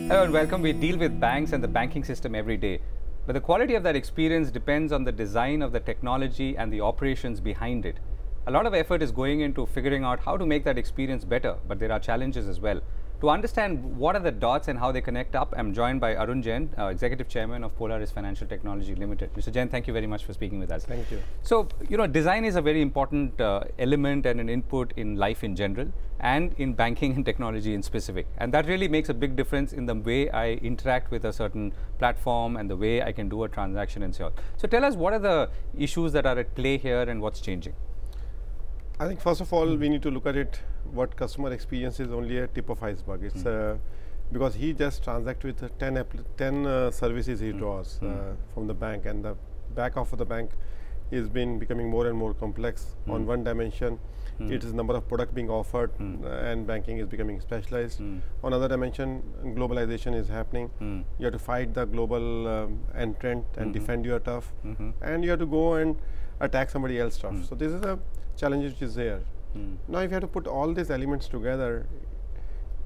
Hello and welcome. We deal with banks and the banking system every day. But the quality of that experience depends on the design of the technology and the operations behind it. A lot of effort is going into figuring out how to make that experience better, but there are challenges as well. To understand what are the dots and how they connect up, I'm joined by Arun Jain, Executive Chairman of Polaris Financial Technology Limited. Mr. Jain, thank you very much for speaking with us. Thank you. So, design is a very important element and an input in life in general and in banking and technology in specific. And that really makes a big difference in the way I interact with a certain platform and the way I can do a transaction and so on. So, tell us what are the issues that are at play here and what's changing? I think first of all, we need to look at it, what customer experience is only a tip of iceberg. It's because he just transacts with 10 services he draws from the bank, and the back of the bank is becoming more and more complex. On one dimension, it is number of products being offered and banking is becoming specialized. On other dimension, globalization is happening. You have to fight the global entrant and defend your turf, and you have to go and attack somebody else's turf. So this is a challenge which is there. Now if you have to put all these elements together,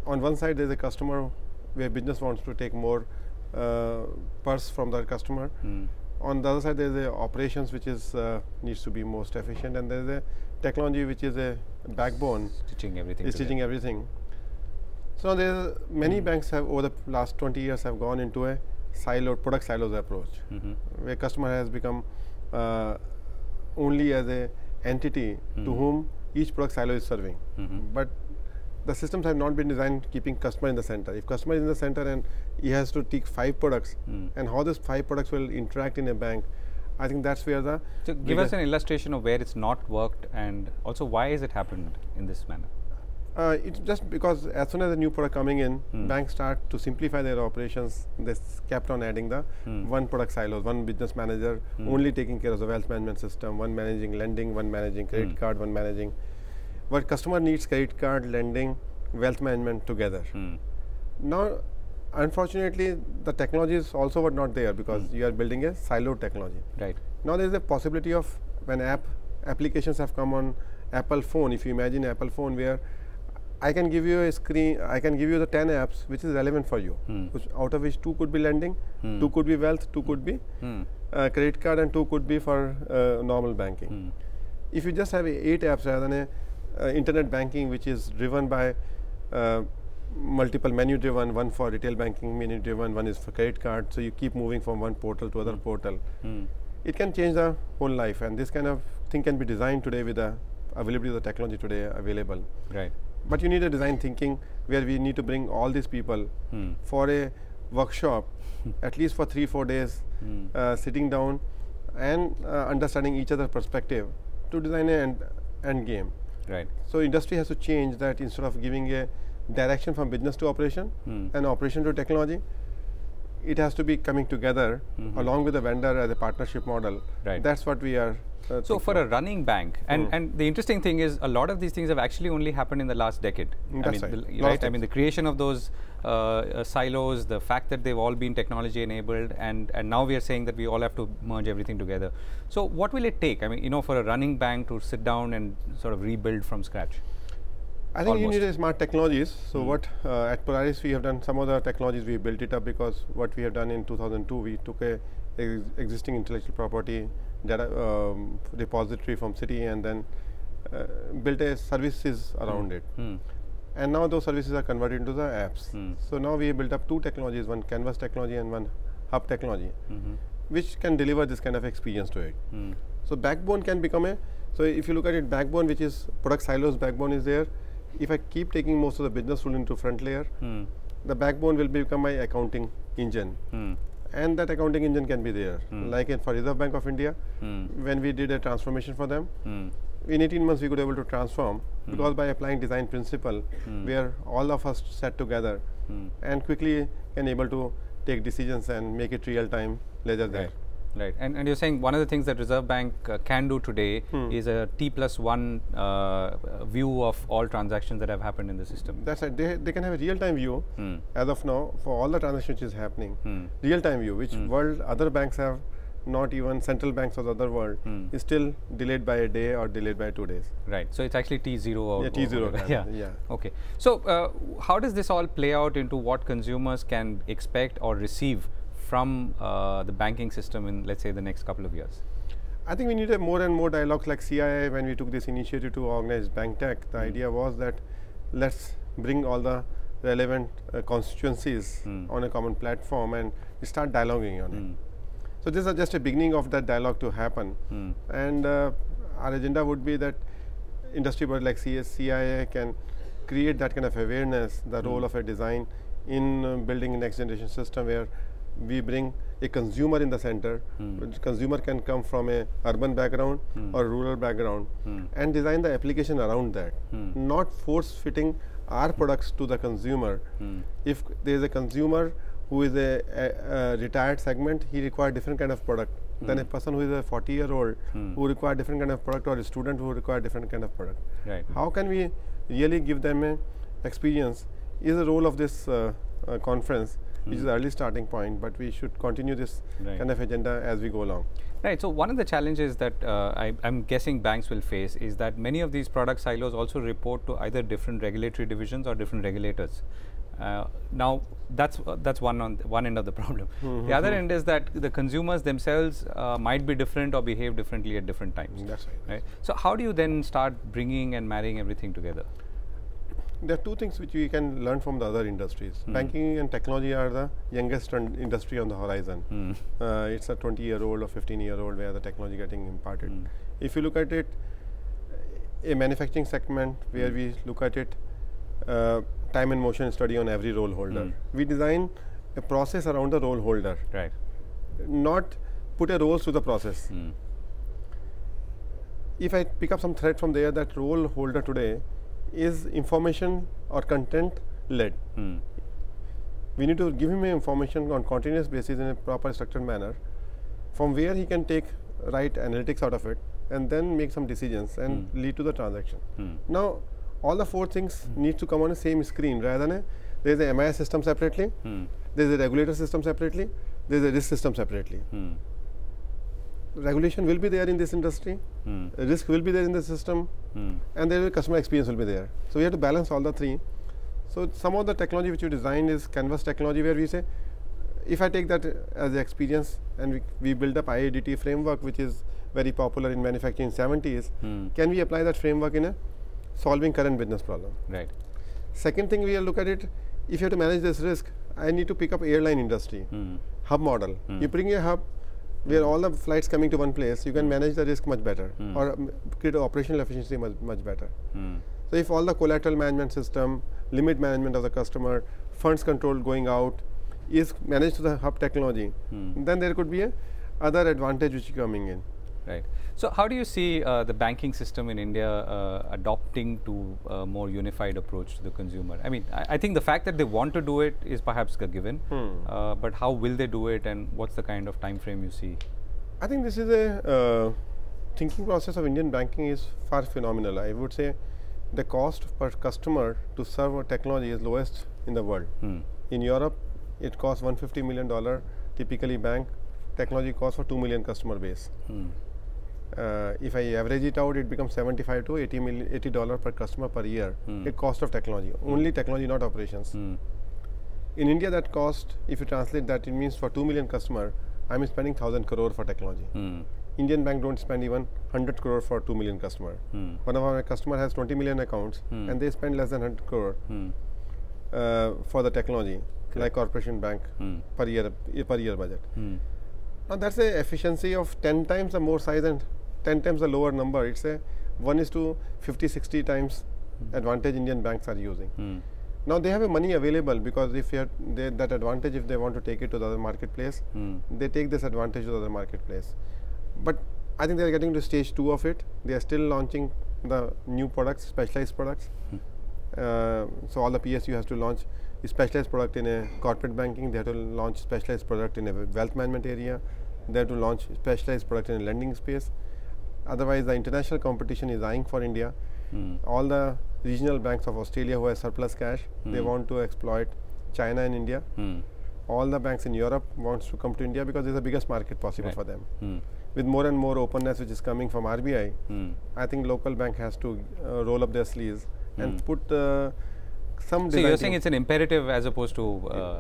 on one side there is a customer where business wants to take more purse from the customer. On the other side there is a operations which is needs to be most efficient, and there is a technology which is a backbone Stitching everything. Everything. So there many banks have over the last 20 years have gone into a product silos approach, where customer has become only as a entity to whom each product silo is serving. But the systems have not been designed keeping customer in the center. If customer is in the center and he has to take 5 products, and how these 5 products will interact in a bank, I think that's where the... So give us an illustration of where it's not worked and also why has it happened in this manner? It's just because as soon as a new product coming in, banks start to simplify their operations. They kept on adding the one product silos, one business manager only taking care of the wealth management system, one managing lending, one managing credit card, one managing. But customer needs credit card, lending, wealth management together. Now, unfortunately, the technology is also not there because you are building a siloed technology. Right. Now there is a possibility of when applications have come on Apple phone. If you imagine Apple phone where I can give you a screen, I can give you the 10 apps which is relevant for you, out of which 2 could be lending, 2 could be wealth, 2 could be credit card, and 2 could be for normal banking. If you just have 8 apps rather than a internet banking which is driven by multiple menu driven, one for retail banking, menu driven, one is for credit card, so you keep moving from one portal to other portal. It can change the whole life, and this kind of thing can be designed today with the availability of the technology today available. Right. But you need a design thinking where we need to bring all these people for a workshop, at least for 3-4 days, sitting down and understanding each other's perspective to design an end game. Right. So industry has to change that. Instead of giving a direction from business to operation and operation to technology, it has to be coming together along with the vendor as a partnership model. Right. That's what we are. So for a running bank, and the interesting thing is a lot of these things have actually only happened in the last decade. That's right. I mean, the creation of those silos, the fact that they've all been technology enabled, and now we are saying that we all have to merge everything together. So what will it take? I mean, for a running bank to sit down and sort of rebuild from scratch? I think you need a smart technologies. So what at Polaris we have done some of the technologies, we built it up because what we have done in 2002, we took a existing intellectual property data repository from Citi and then built a services around it. And now those services are converted into the apps. So now we have built up 2 technologies, one canvas technology and one hub technology, which can deliver this kind of experience to it. So backbone can become so if you look at it, backbone which is product silos, backbone is there. If I keep taking most of the business rule into front layer, the backbone will become my accounting engine. And that accounting engine can be there. Like for Reserve Bank of India, when we did a transformation for them, in 18 months we could be able to transform because by applying design principle where all of us sat together and quickly can able to take decisions and make it real time ledger there. Right, and you're saying one of the things that Reserve Bank can do today is a T+1 view of all transactions that have happened in the system. That's right. They can have a real-time view as of now for all the transactions which is happening. Real-time view, which world other banks have not even central banks of the other world, is still delayed by a day or delayed by 2 days. Right. So it's actually T0 or T0. Yeah. Okay. So how does this all play out into what consumers can expect or receive from the banking system in, let's say, the next couple of years? I think we need a more and more dialogues like CII. When we took this initiative to organize bank tech, the idea was that let's bring all the relevant constituencies on a common platform and start dialoguing on it. So this is just a beginning of that dialogue to happen. And our agenda would be that industry bodies like CII can create that kind of awareness, the role of a design in building a next generation system where we bring a consumer in the center. Consumer can come from a urban background or rural background and design the application around that, not force fitting our products to the consumer. If there is a consumer who is a retired segment, he requires different kind of product than a person who is a 40-year-old who require different kind of product, or a student who require different kind of product. Right. How can we really give them a experience is the role of this conference, which is the early starting point, but we should continue this kind of agenda as we go along. Right. So one of the challenges that I'm guessing banks will face is that many of these product silos also report to either different regulatory divisions or different regulators. Now that's one end of the problem. The other end is that the consumers themselves might be different or behave differently at different times. That's right. So how do you then start bringing and marrying everything together? There are two things which we can learn from the other industries. Banking and technology are the youngest industry on the horizon. It's a 20-year-old or 15-year-old where the technology getting imparted. If you look at it, a manufacturing segment where we look at it, time and motion study on every role holder. We design a process around the role holder. Right. Not put a roles to the process. If I pick up some thread from there, that role holder today is information or content led. We need to give him information on continuous basis in a proper structured manner, from where he can take right analytics out of it and then make some decisions and lead to the transaction. Now all the four things need to come on the same screen, rather than there is a MIS system separately, there is a regulator system separately, there is a risk system separately. Regulation will be there in this industry, risk will be there in the system, and there will customer experience will be there. So we have to balance all the three. So some of the technology which we designed is canvas technology, where we say, if I take that as the experience and we build up IIDT framework, which is very popular in manufacturing in 70s, can we apply that framework in a solving current business problem? Right. Second thing, we look at it, if you have to manage this risk, I need to pick up airline industry, hub model. You bring a hub where all the flights coming to one place, you can manage the risk much better, or create operational efficiency much better. So if all the collateral management system, limit management of the customer, funds control going out is managed to the hub technology, then there could be a other advantage which is coming in. Right. So how do you see the banking system in India adopting to a more unified approach to the consumer? I mean, I think the fact that they want to do it is perhaps a given, but how will they do it, and what's the kind of time frame you see? I think this is a thinking process of Indian banking is far phenomenal. I would say the cost per customer to serve a technology is lowest in the world. In Europe, it costs $150 million. Typically, bank technology costs for 2 million customer base. If I average it out, it becomes $75 to $80 per customer per year. The cost of technology, only technology, not operations. In India, that cost, if you translate that, it means for 2 million customer, I'm spending 1,000 crore for technology. Indian bank don't spend even 100 crore for 2 million customer. One of our customer has 20 million accounts, and they spend less than 100 crore for the technology, like corporation bank per year budget. Now that's a efficiency of 10 times the more size and 10 times the lower number. It's a 1:50-60 times advantage Indian banks are using. Now they have a money available, because if that advantage, if they want to take it to the other marketplace, they take this advantage to the other marketplace. But I think they are getting to stage 2 of it. They are still launching the new products, specialized products. So all the PSU has to launch a specialized product in a corporate banking. They have to launch specialized product in a wealth management area. They have to launch specialized product in a lending space. Otherwise, the international competition is eyeing for India. All the regional banks of Australia who have surplus cash, they want to exploit China and India. all the banks in Europe wants to come to India because it's the biggest market possible for them. With more and more openness which is coming from RBI, I think local bank has to roll up their sleeves and put some. So you're saying it's an imperative as opposed to.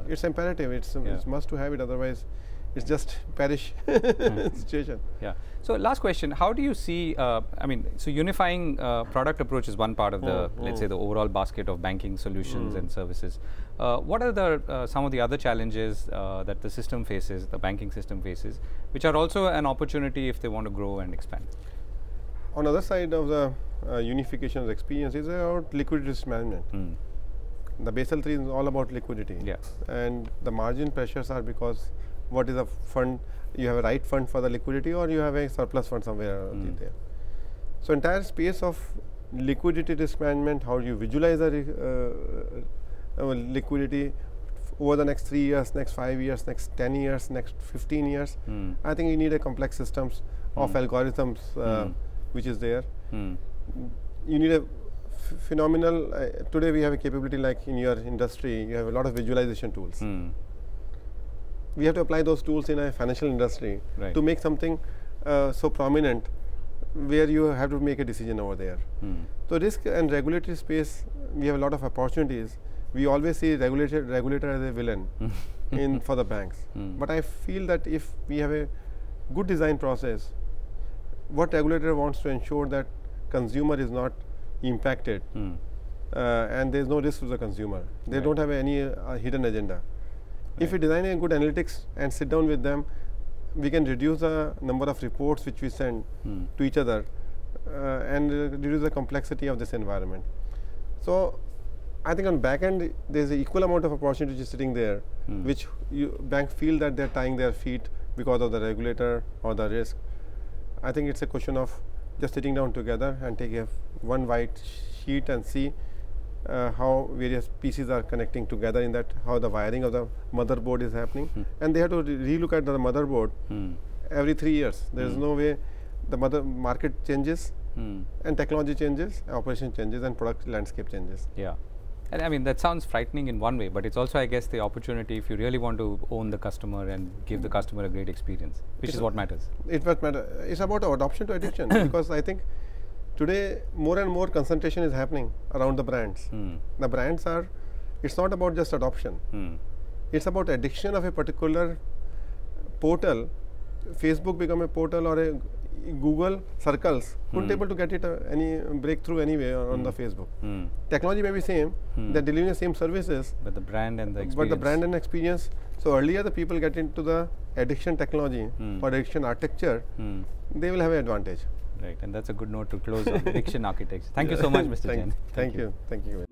It's imperative. It's must to have it. Otherwise, it's just perish situation. Yeah. So last question: how do you see? I mean, so unifying product approach is one part of the let's say the overall basket of banking solutions and services. What are the some of the other challenges that the system faces, the banking system faces, which are also an opportunity if they want to grow and expand? On the other side of the unification of experience is about liquidity risk management. The Basel III is all about liquidity. Yeah. And the margin pressures are because what is a fund, you have a right fund for the liquidity or you have a surplus fund somewhere there. So entire space of liquidity risk management, how you visualize the liquidity over the next 3 years, next 5 years, next 10 years, next 15 years. I think you need a complex systems of algorithms which is there. You need a phenomenal, today we have a capability like in your industry, you have a lot of visualization tools. We have to apply those tools in a financial industry to make something so prominent where you have to make a decision over there. So risk and regulatory space, we have a lot of opportunities. We always see regulator as a villain for the banks. But I feel that if we have a good design process, what regulator wants to ensure that consumer is not impacted and there is no risk to the consumer. They don't have any hidden agenda. If we design a good analytics and sit down with them, we can reduce the number of reports which we send to each other and reduce the complexity of this environment. So I think on back end there is an equal amount of opportunity which is sitting there, which banks feel that they are tying their feet because of the regulator or the risk. I think it's a question of just sitting down together and take one white sheet and see how various pieces are connecting together in that, how the wiring of the motherboard is happening. And they have to relook at the motherboard every 3 years. There is no way the market changes and technology changes, operation changes and product landscape changes. Yeah. And I mean, that sounds frightening in one way, but it's also, I guess, the opportunity if you really want to own the customer and give the customer a great experience, which is what matters. It's what matters. It's about adoption to addiction because I think today more and more concentration is happening around the brands. The brands are, it's not about just adoption. It's about addiction of a particular portal. Facebook become a portal or a Google circles couldn't able to get it any breakthrough anyway on the Facebook. Technology may be same, they're delivering the same services, but the brand and the experience. But the brand and experience. So earlier the people get into the addiction technology or addiction architecture, they will have an advantage. Right, and that's a good note to close on, addiction architecture. Thank you so much, Mr. Jain. Thank you. Thank you.